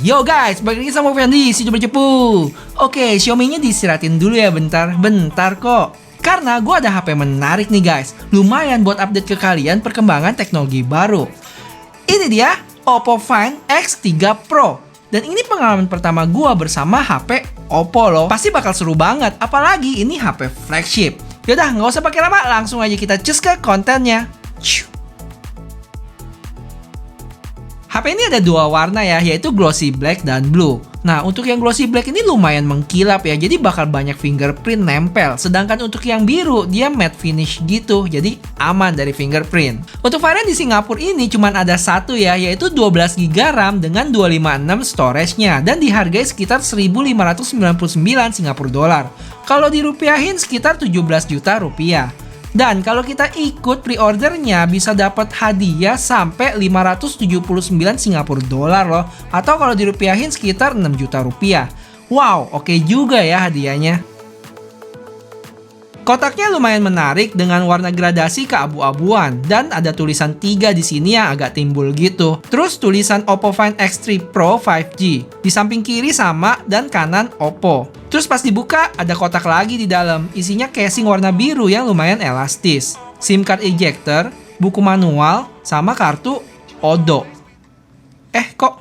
Yo guys, balik lagi sama Fendi, si Coba Cepu. Oke, Xiaomi-nya disiratin dulu ya bentar kok. Karena gue ada HP menarik nih guys. Lumayan buat update ke kalian perkembangan teknologi baru. Ini dia, Oppo Find X3 Pro. Dan ini pengalaman pertama gue bersama HP Oppo loh. Pasti bakal seru banget, apalagi ini HP flagship. Yaudah, nggak usah pakai lama, langsung aja kita cus ke kontennya. HP ini ada dua warna ya, yaitu glossy black dan blue. Nah, untuk yang glossy black ini lumayan mengkilap ya, jadi bakal banyak fingerprint nempel. Sedangkan untuk yang biru, dia matte finish gitu, jadi aman dari fingerprint. Untuk varian di Singapura ini cuma ada satu ya, yaitu 12GB RAM dengan 256 storage-nya. Dan dihargai sekitar 1.599 Singapura dolar. Kalau dirupiahin sekitar 17 juta rupiah. Dan kalau kita ikut pre-ordernya bisa dapat hadiah sampai 579 Singapura dolar loh. Atau kalau dirupiahin sekitar 6 juta rupiah. Wow, oke juga ya hadiahnya. Kotaknya lumayan menarik dengan warna gradasi keabu-abuan dan ada tulisan 3 di sini yang agak timbul gitu. Terus tulisan Oppo Find X3 Pro 5G. Di samping kiri sama dan kanan Oppo. Terus pas dibuka ada kotak lagi di dalam. Isinya casing warna biru yang lumayan elastis. SIM card ejector, buku manual, sama kartu ODO. Kok?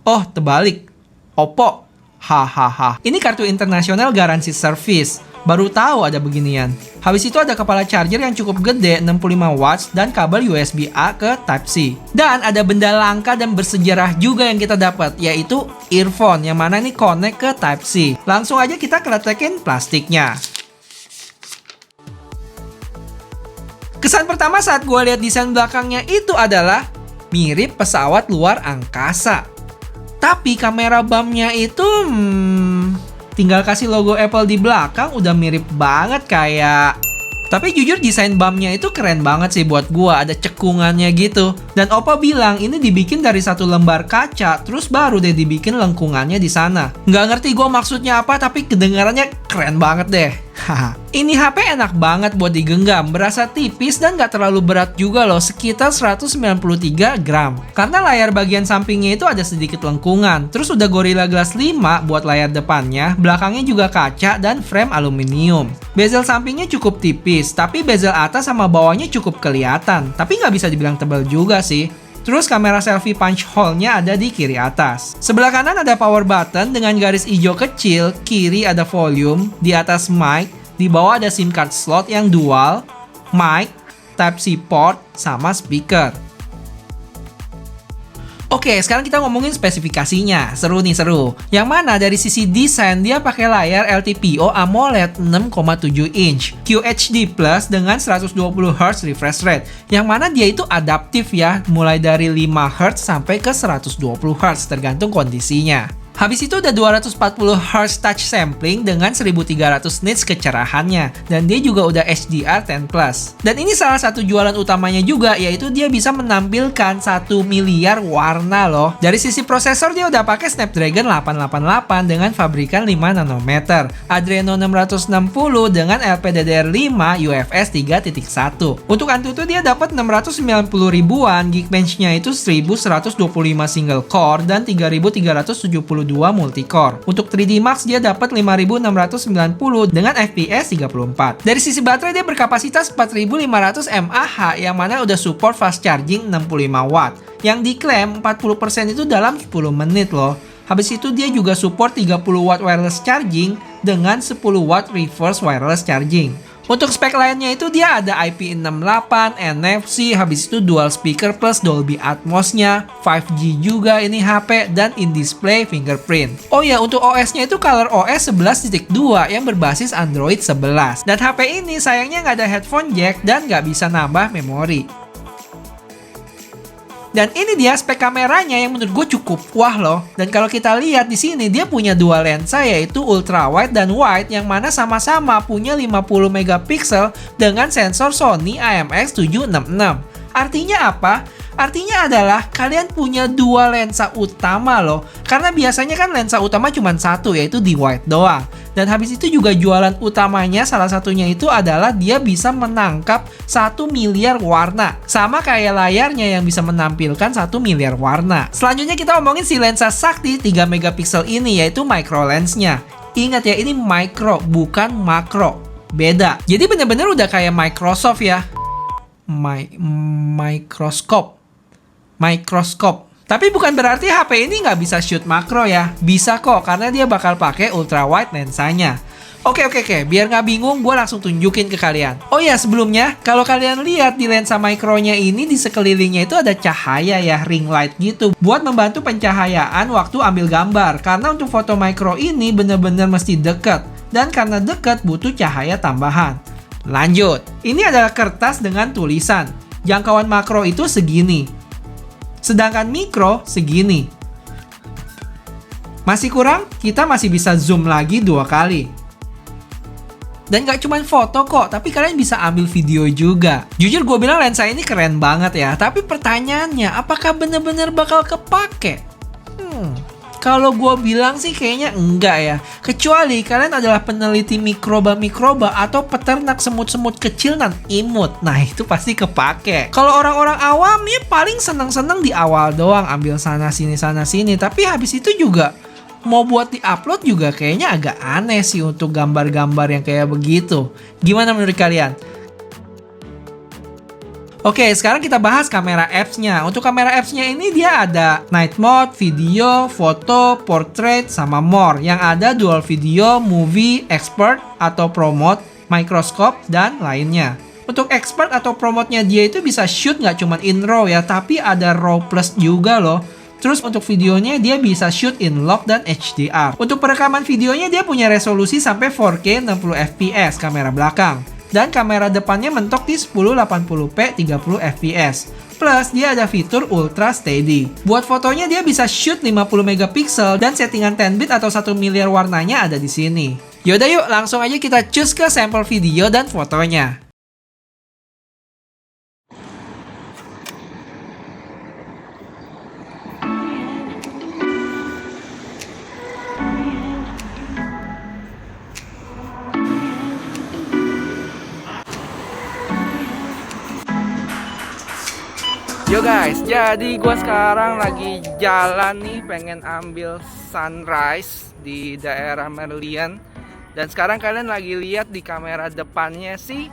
Oh, terbalik. Oppo. Hahaha. Ini kartu internasional garansi service. Baru tahu ada beginian. Habis itu ada kepala charger yang cukup gede 65 watts dan kabel USB-A ke Type-C. Dan ada benda langka dan bersejarah juga yang kita dapat, yaitu earphone yang mana nih connect ke Type-C. Langsung aja kita kletekin plastiknya. Kesan pertama saat gue lihat desain belakangnya itu adalah mirip pesawat luar angkasa. Tapi kamera bump-nya itu tinggal kasih logo Apple di belakang udah mirip banget kayak. Tapi jujur desain bumpnya itu keren banget sih buat gua, ada cekungannya gitu. Dan Oppo bilang ini dibikin dari satu lembar kaca, terus baru deh dibikin lengkungannya di sana. Nggak ngerti gua maksudnya apa, tapi kedengarannya keren banget deh. Ini HP enak banget buat digenggam, berasa tipis dan gak terlalu berat juga loh, sekitar 193 gram. Karena layar bagian sampingnya itu ada sedikit lengkungan, terus udah Gorilla Glass 5 buat layar depannya, belakangnya juga kaca dan frame aluminium. Bezel sampingnya cukup tipis, tapi bezel atas sama bawahnya cukup kelihatan, tapi gak bisa dibilang tebal juga sih. Terus kamera selfie punch hole-nya ada di kiri atas. Sebelah kanan ada power button dengan garis hijau kecil, kiri ada volume, di atas mic, di bawah ada SIM card slot yang dual, mic, Type-C port, sama speaker. Oke, sekarang kita ngomongin spesifikasinya. Seru nih, seru. Yang mana dari sisi desain dia pakai layar LTPO AMOLED 6,7 inch QHD+ dengan 120Hz refresh rate. Yang mana dia itu adaptif ya, mulai dari 5Hz sampai ke 120Hz tergantung kondisinya. Habis itu ada 240Hz touch sampling dengan 1300 nits kecerahannya. Dan dia juga udah HDR10+. Dan ini salah satu jualan utamanya juga, yaitu dia bisa menampilkan 1 miliar warna loh. Dari sisi prosesor dia udah pakai Snapdragon 888 dengan pabrikan 5 nanometer, Adreno 660 dengan LPDDR5 UFS 3.1. Untuk Antutu dia dapat 690 ribuan, Geekbench-nya itu 1125 single core dan 3372 multicore. Untuk 3D Max dia dapat 5690 dengan FPS 34. Dari sisi baterai dia berkapasitas 4500 mAh yang mana udah support fast charging 65 watt. Yang diklaim 40% itu dalam 10 menit loh. Habis itu dia juga support 30 watt wireless charging dengan 10 watt reverse wireless charging. Untuk spek lainnya itu dia ada IP68, NFC, habis itu dual speaker plus Dolby Atmos-nya, 5G juga ini HP, dan in-display fingerprint. Oh ya, untuk OS-nya itu ColorOS 11.2 yang berbasis Android 11. Dan HP ini sayangnya nggak ada headphone jack dan nggak bisa nambah memori. Dan ini dia spek kameranya yang menurut gue cukup wah loh. Dan kalau kita lihat di sini dia punya dua lensa yaitu ultra wide dan wide yang mana sama-sama punya 50 megapiksel dengan sensor Sony IMX766. Artinya apa? Artinya adalah kalian punya dua lensa utama loh. Karena biasanya kan lensa utama cuma satu, yaitu di wide doang. Dan habis itu juga jualan utamanya salah satunya itu adalah dia bisa menangkap 1 miliar warna. Sama kayak layarnya yang bisa menampilkan 1 miliar warna. Selanjutnya kita omongin si lensa sakti 3 megapiksel ini, yaitu micro lensnya. Ingat ya, ini micro bukan makro. Beda. Jadi bener-bener udah kayak Microsoft ya. Mikroskop. Tapi bukan berarti HP ini nggak bisa shoot makro ya. Bisa kok, karena dia bakal pakai ultra wide lensanya. Oke, biar nggak bingung, gue langsung tunjukin ke kalian. Oh ya, sebelumnya, kalau kalian lihat di lensa mikronya ini, di sekelilingnya itu ada cahaya ya, ring light gitu. Buat membantu pencahayaan waktu ambil gambar. Karena untuk foto mikro ini bener-bener mesti deket. Dan karena deket, butuh cahaya tambahan. Lanjut, ini adalah kertas dengan tulisan. Jangkauan makro itu segini. Sedangkan mikro segini. Masih kurang? Kita masih bisa zoom lagi 2 kali. Dan gak cuma foto kok, tapi kalian bisa ambil video juga. Jujur gue bilang lensa ini keren banget ya. Tapi pertanyaannya, apakah bener-bener bakal kepake? Kalau gue bilang sih kayaknya enggak ya. Kecuali kalian adalah peneliti mikroba-mikroba atau peternak semut-semut kecil dan imut. Nah itu pasti kepake. Kalau orang-orang awam ya paling seneng-seneng di awal doang. Ambil sana sini. Tapi habis itu juga mau buat di-upload juga kayaknya agak aneh sih untuk gambar-gambar yang kayak begitu. Gimana menurut kalian? Oke, sekarang kita bahas kamera apps-nya. Untuk kamera apps-nya ini dia ada night mode, video, foto, portrait, sama more. Yang ada dual video, movie, expert, atau promote, microscope, dan lainnya. Untuk expert atau promote-nya dia itu bisa shoot nggak cuma in RAW ya, tapi ada RAW plus juga loh. Terus untuk videonya dia bisa shoot in log dan HDR. Untuk perekaman videonya dia punya resolusi sampai 4K 60 fps kamera belakang. Dan kamera depannya mentok di 1080p 30 fps. Plus dia ada fitur Ultra Steady. Buat fotonya dia bisa shoot 50 megapiksel dan settingan 10 bit atau 1 miliar warnanya ada di sini. Yaudah yuk, langsung aja kita choose ke sampel video dan fotonya. Yo guys, jadi gue sekarang lagi jalan nih, pengen ambil sunrise di daerah Merlion. Dan sekarang kalian lagi lihat di kamera depannya si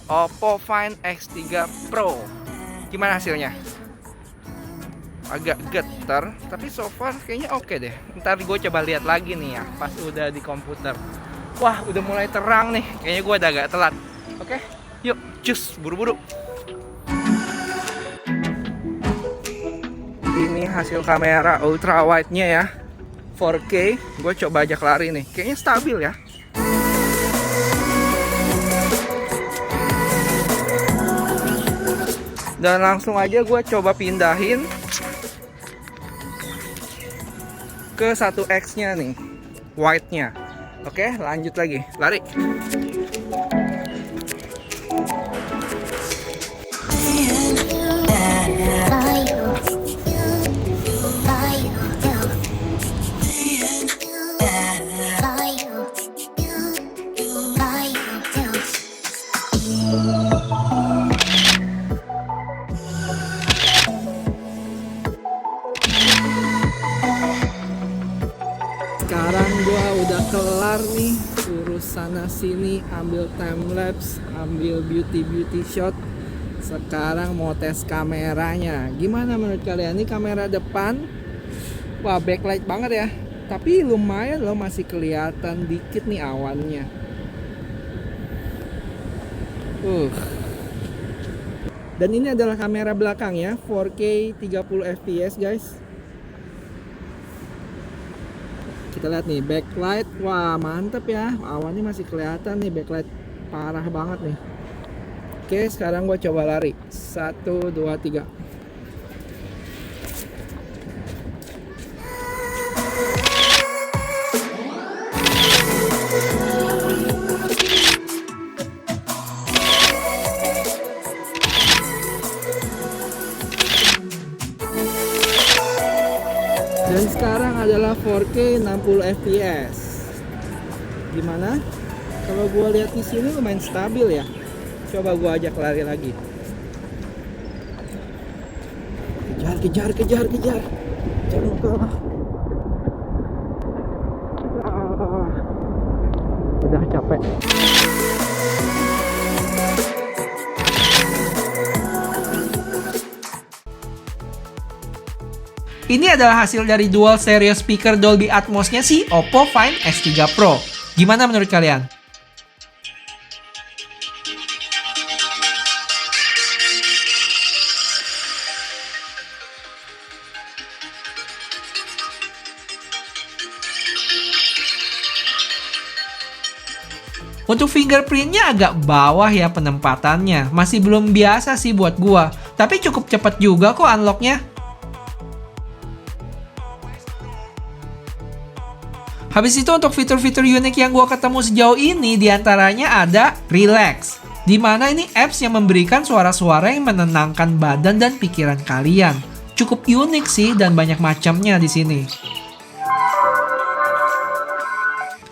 Oppo Find X3 Pro. Gimana hasilnya? Agak getar, tapi so far kayaknya oke deh. Ntar gue coba lihat lagi nih ya, pas udah di komputer. Wah, udah mulai terang nih, kayaknya gue udah agak telat. Oke, yuk, cus, buru-buru. Ini hasil kamera ultra wide-nya ya, 4K. Gue coba ajak lari nih, kayaknya stabil ya. Dan langsung aja gue coba pindahin ke 1x-nya nih, wide-nya. Oke, lanjut lagi, lari. Sekarang gua udah kelar nih urus sana sini, ambil timelapse, ambil beauty shot. Sekarang mau tes kameranya. Gimana menurut kalian? Ini kamera depan. Wah, backlight banget ya. Tapi lumayan loh, masih kelihatan dikit nih awannya. Dan ini adalah kamera belakang ya, 4K 30 fps guys. Kita lihat nih backlight, wah mantep ya, awannya masih kelihatan nih, backlight parah banget nih. Oke, sekarang gue coba lari, 1, 2, 3. Dan sekarang adalah 4K 60 fps. Gimana? Kalau gua lihat di sini lumayan stabil ya. Coba gua ajak lari lagi. Kejar. Jangan kalah. Udah capek. Ini adalah hasil dari dual stereo speaker Dolby Atmos-nya si Oppo Find S3 Pro. Gimana menurut kalian? Untuk fingerprintnya agak bawah ya penempatannya. Masih belum biasa sih buat gua. Tapi cukup cepat juga kok unlocknya. Habis itu untuk fitur-fitur unik yang gua ketemu sejauh ini diantaranya ada Relax. Dimana ini apps yang memberikan suara-suara yang menenangkan badan dan pikiran kalian. Cukup unik sih dan banyak macamnya di sini.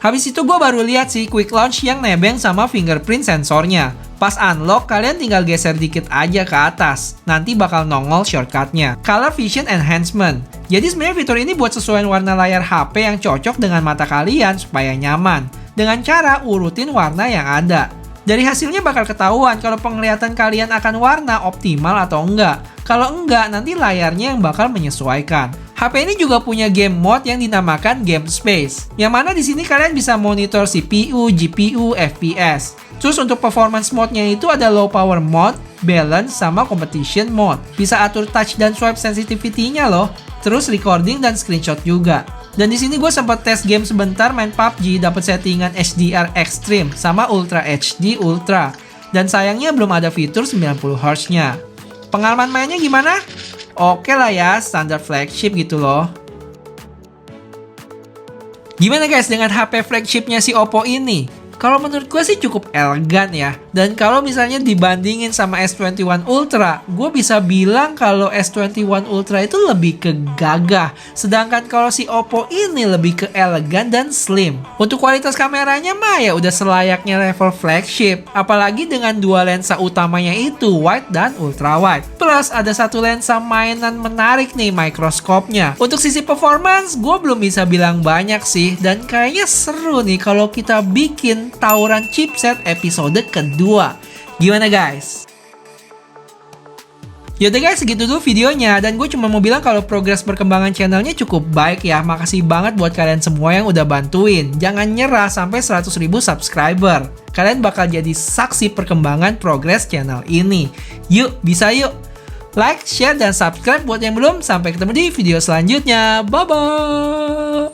Habis itu gue baru lihat sih quick launch yang nebeng sama fingerprint sensornya. Pas unlock, kalian tinggal geser dikit aja ke atas. Nanti bakal nongol shortcutnya. Color Vision Enhancement. Jadi sebenarnya fitur ini buat sesuaian warna layar HP yang cocok dengan mata kalian supaya nyaman. Dengan cara urutin warna yang ada. Dari hasilnya bakal ketahuan kalau penglihatan kalian akan warna optimal atau enggak. Kalau enggak, nanti layarnya yang bakal menyesuaikan. HP ini juga punya game mode yang dinamakan Game Space. Yang mana di sini kalian bisa monitor CPU, GPU, FPS. Terus untuk performance mode-nya itu ada low power mode, balance, sama competition mode. Bisa atur touch dan swipe sensitivity-nya loh. Terus recording dan screenshot juga. Dan di sini gue sempat tes game sebentar main PUBG, dapat settingan HDR Extreme sama Ultra HD Ultra. Dan sayangnya belum ada fitur 90Hz-nya. Pengalaman mainnya gimana? Oke lah ya, standar flagship gitu loh. Gimana guys dengan HP flagshipnya si Oppo ini? Kalau menurut gue sih cukup elegan ya. Dan kalau misalnya dibandingin sama S21 Ultra, gue bisa bilang kalau S21 Ultra itu lebih ke gagah. Sedangkan kalau si Oppo ini lebih ke elegan dan slim. Untuk kualitas kameranya mah ya udah selayaknya level flagship. Apalagi dengan dua lensa utamanya itu, wide dan ultra wide. Plus ada satu lensa mainan menarik nih, mikroskopnya. Untuk sisi performance, gue belum bisa bilang banyak sih. Dan kayaknya seru nih kalau kita bikin tawuran chipset episode kedua. Gimana guys? Yaudah guys, segitu dulu videonya. Dan gue cuma mau bilang kalau progres perkembangan channelnya cukup baik ya. Makasih banget buat kalian semua yang udah bantuin. Jangan nyerah sampai 100.000 subscriber. Kalian bakal jadi saksi perkembangan progres channel ini. Yuk, bisa yuk! Like, share, dan subscribe buat yang belum. Sampai ketemu di video selanjutnya. Bye-bye!